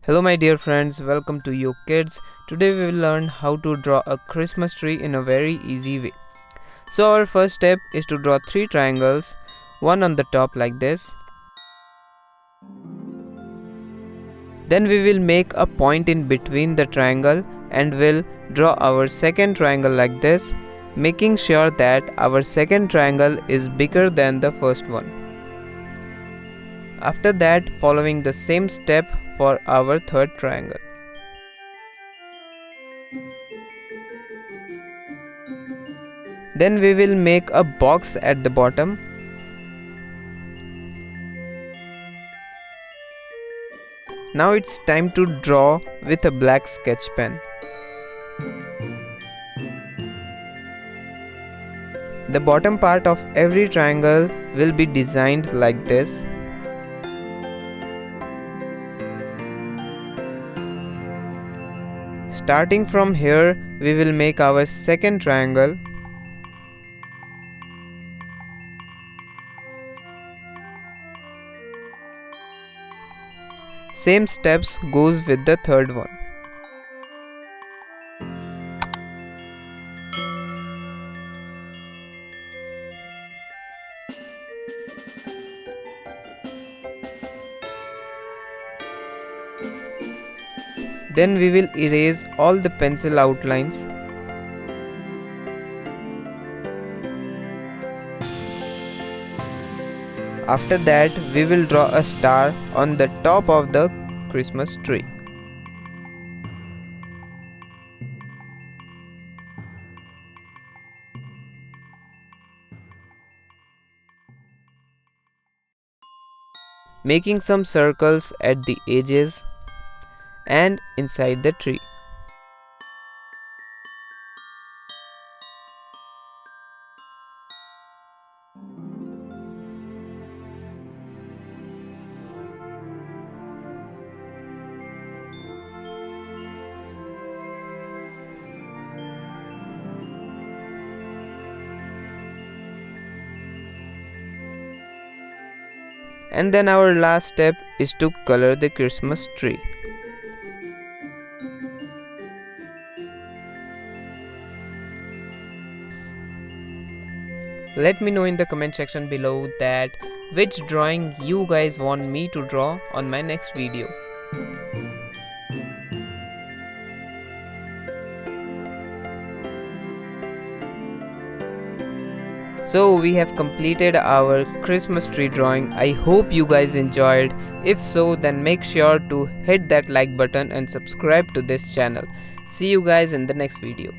Hello my dear friends, welcome to YoKidz. Today we will learn how to draw a Christmas tree in a very easy way. So our first step is to draw 3 triangles, one on the top like this. Then we will make a point in between the triangle and will draw our second triangle like this, making sure that our second triangle is bigger than the first one. After that, following the same step for our third triangle. Then we will make a box at the bottom. Now it's time to draw with a black sketch pen. The bottom part of every triangle will be designed like this. Starting from here, we will make our second triangle. Same steps goes with the third one. Then we will erase all the pencil outlines. After that, we will draw a star on the top of the Christmas tree. Making some circles at the edges and inside the tree. And then our last step is to color the Christmas tree. Let me know in the comment section below that which drawing you guys want me to draw on my next video. So we have completed our Christmas tree drawing. I hope you guys enjoyed. If so, then make sure to hit that like button and subscribe to this channel. See you guys in the next video.